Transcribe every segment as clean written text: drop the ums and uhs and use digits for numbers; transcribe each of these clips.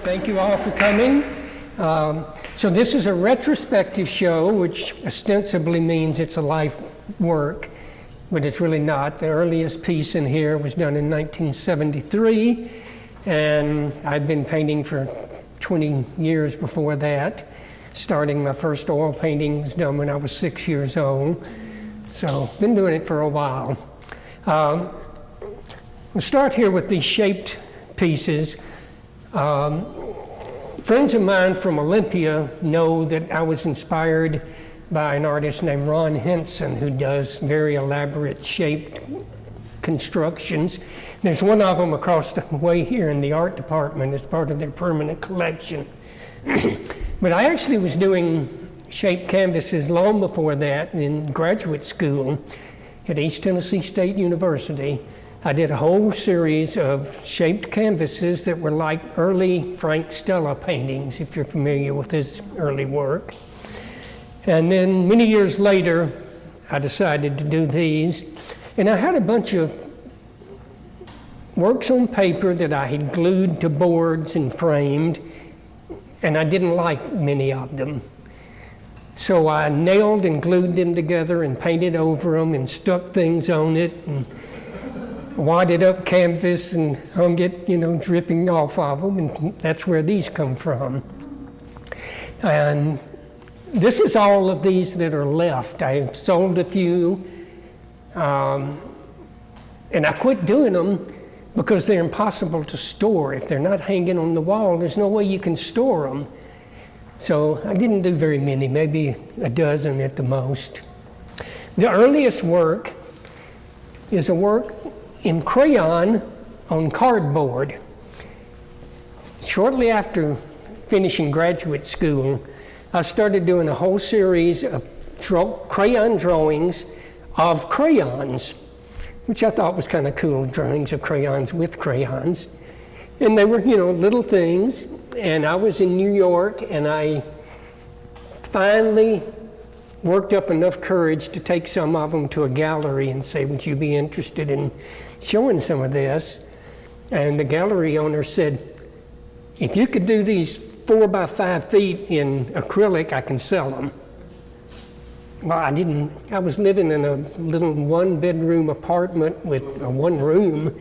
Thank you all for coming. So this is a retrospective show, which ostensibly means it's a life work, but it's really not. The earliest piece in here was done in 1973, and I'd been painting for 20 years before that. Starting my first oil painting was done when I was 6 years old, so been doing it for a while. We'll start here with these shaped pieces. Friends of mine from Olympia know that I was inspired by an artist named Ron Henson, who does very elaborate shaped constructions. There's one of them across the way here in the art department as part of their permanent collection. But I actually was doing shaped canvases long before that in graduate school at East Tennessee State University. I did a whole series of shaped canvases that were like early Frank Stella paintings, if you're familiar with his early work. And then many years later, I decided to do these. And I had a bunch of works on paper that I had glued to boards and framed, and I didn't like many of them. So I nailed and glued them together and painted over them and stuck things on it and wadded up canvas and hung it, dripping off of them, and that's where these come from. And this is all of these that are left. I sold a few, and I quit doing them because they're impossible to store. If they're not hanging on the wall, there's no way you can store them. So I didn't do very many, maybe a dozen at the most. The earliest work is a work in crayon on cardboard. Shortly after finishing graduate school, I started doing a whole series of crayon drawings of crayons, which I thought was kind of cool, drawings of crayons with crayons. And they were, little things. And I was in New York, and I finally worked up enough courage to take some of them to a gallery and say, would you be interested in showing some of this? And the gallery owner said, if you could do these 4 by 5 feet in acrylic, I can sell them. Well, I was living in a little 1-bedroom apartment with one room.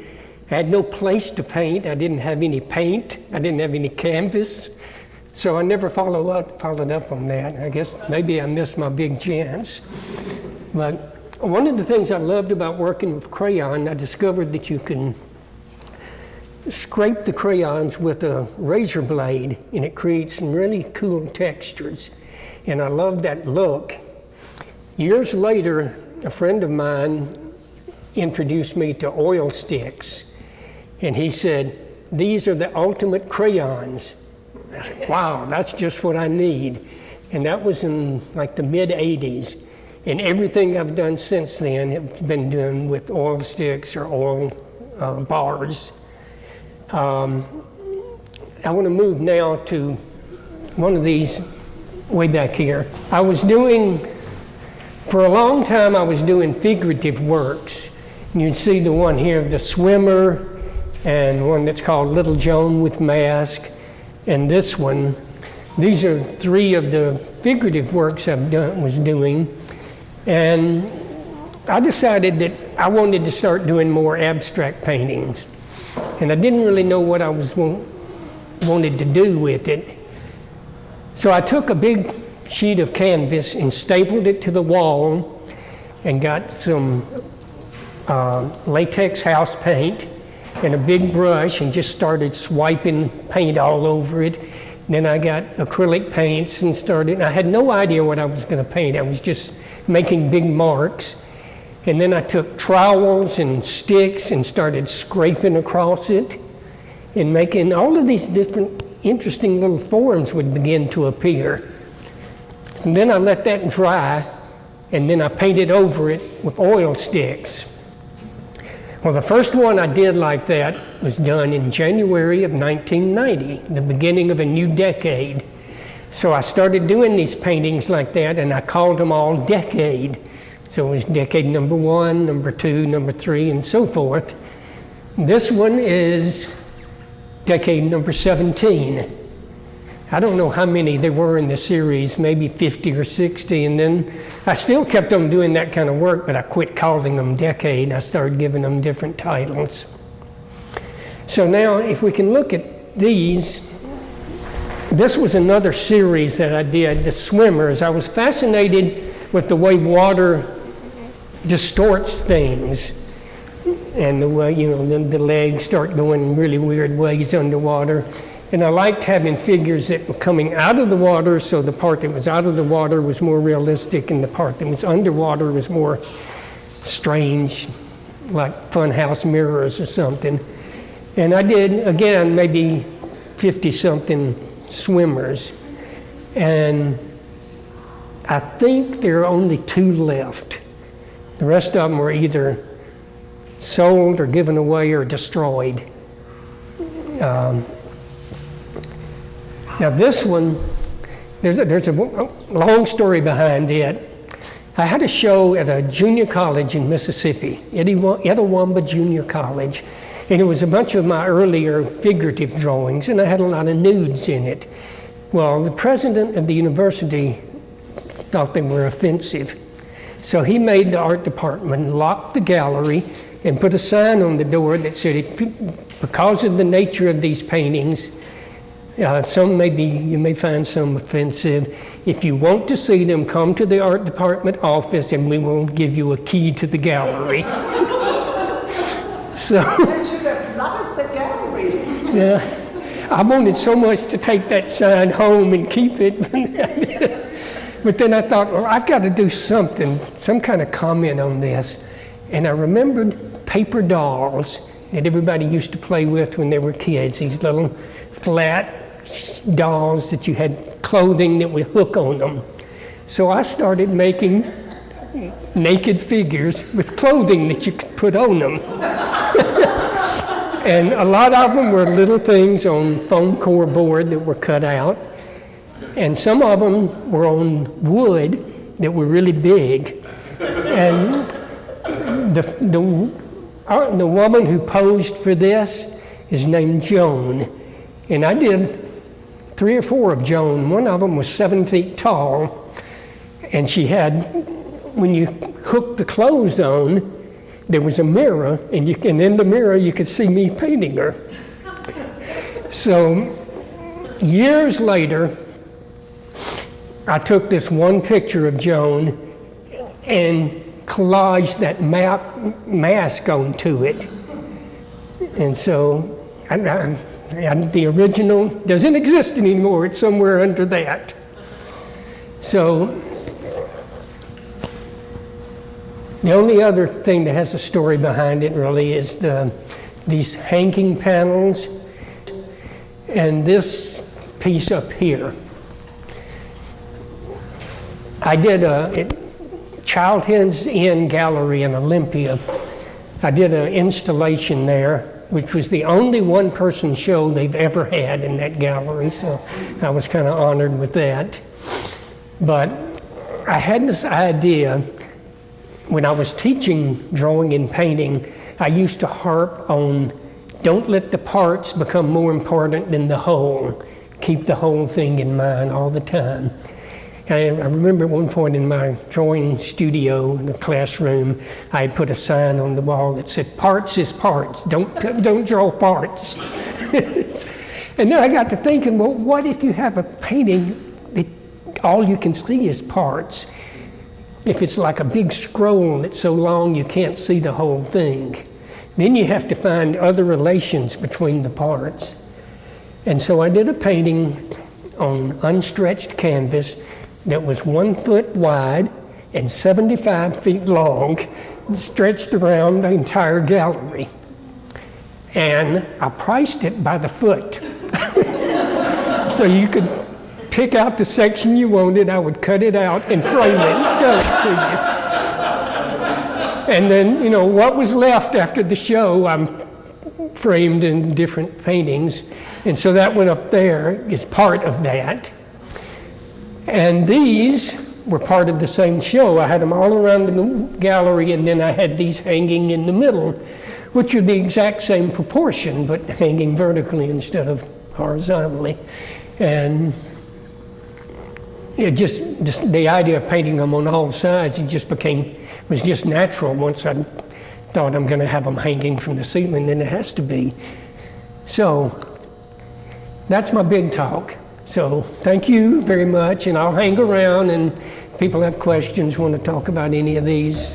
I had no place to paint. I didn't have any paint. I didn't have any canvas. So I never followed up on that. I guess maybe I missed my big chance. But one of the things I loved about working with crayon, I discovered that you can scrape the crayons with a razor blade, and it creates some really cool textures. And I loved that look. Years later, a friend of mine introduced me to oil sticks. And he said, these are the ultimate crayons. I said, wow, that's just what I need. And that was in like the mid-'80s. And everything I've done since then have been done with oil sticks or oil bars. I want to move now to one of these way back here. For a long time I was doing figurative works. And you'd see the one here, the swimmer, and one that's called Little Joan with Mask, and this one. These are 3 of the figurative works was doing. And I decided that I wanted to start doing more abstract paintings. And I didn't really know what I wanted to do with it. So I took a big sheet of canvas and stapled it to the wall and got some latex house paint and a big brush and just started swiping paint all over it. Then I got acrylic paints and I had no idea what I was going to paint. I was just making big marks. And then I took trowels and sticks and started scraping across it and making all of these different interesting little forms would begin to appear. And then I let that dry, and then I painted over it with oil sticks. Well, the first one I did like that was done in January of 1990, the beginning of a new decade. So I started doing these paintings like that, and I called them all Decade. So it was decade number 1, number 2, number 3, and so forth. This one is decade number 17. I don't know how many there were in the series, maybe 50 or 60, and then I still kept on doing that kind of work, but I quit calling them decade. I started giving them different titles. So now, if we can look at these, this was another series that I did, the swimmers. I was fascinated with the way water distorts things, and the way, the legs start going really weird ways underwater. And I liked having figures that were coming out of the water, so the part that was out of the water was more realistic, and the part that was underwater was more strange, like funhouse mirrors or something. And I did, again, maybe 50-something swimmers. And I think there are only 2 left. The rest of them were either sold or given away or destroyed. Now this one, there's a long story behind it. I had a show at a junior college in Mississippi, Etowamba Junior College, and it was a bunch of my earlier figurative drawings, and I had a lot of nudes in it. Well, the president of the university thought they were offensive, so he made the art department lock the gallery and put a sign on the door that said, because of the nature of these paintings, you may find some offensive. If you want to see them, come to the art department office and we will give you a key to the gallery. So, You should have loved the gallery. yeah, I wanted so much to take that sign home and keep it. But then I thought, well, I've got to do something, some kind of comment on this. And I remembered paper dolls that everybody used to play with when they were kids, these little flat dolls that you had clothing that would hook on them. So I started making naked figures with clothing that you could put on them. And a lot of them were little things on foam core board that were cut out. And some of them were on wood that were really big. And the woman who posed for this is named Joan. And I did 3 or 4 of Joan. One of them was 7 feet tall. And she had, when you hooked the clothes on, there was a mirror, and in the mirror you could see me painting her. So years later, I took this one picture of Joan and collaged that mask onto it. And so the original doesn't exist anymore. It's somewhere under that. So the only other thing that has a story behind it really is these hanging panels and this piece up here. I did at Children's Inn Gallery in Olympia. I did an installation there, which was the only one-person show they've ever had in that gallery, so I was kind of honored with that. But I had this idea. When I was teaching drawing and painting, I used to harp on, don't let the parts become more important than the whole. Keep the whole thing in mind all the time. And I remember at one point in my drawing studio in the classroom, I had put a sign on the wall that said, parts is parts, don't draw parts. And then I got to thinking, well, what if you have a painting that all you can see is parts? If it's like a big scroll that's so long you can't see the whole thing, then you have to find other relations between the parts. And so I did a painting on unstretched canvas that was 1 foot wide and 75 feet long, stretched around the entire gallery. And I priced it by the foot. So you could pick out the section you wanted, I would cut it out and frame it and sell it to you. And then, what was left after the show, I'm framed in different paintings. And so that one up there is part of that. And these were part of the same show. I had them all around the gallery, and then I had these hanging in the middle. which are the exact same proportion, but hanging vertically instead of horizontally. And it just the idea of painting them on all sides, it just was just natural once I thought I'm going to have them hanging from the ceiling, then it has to be. So that's my big talk. So thank you very much, and I'll hang around, and if people have questions, want to talk about any of these.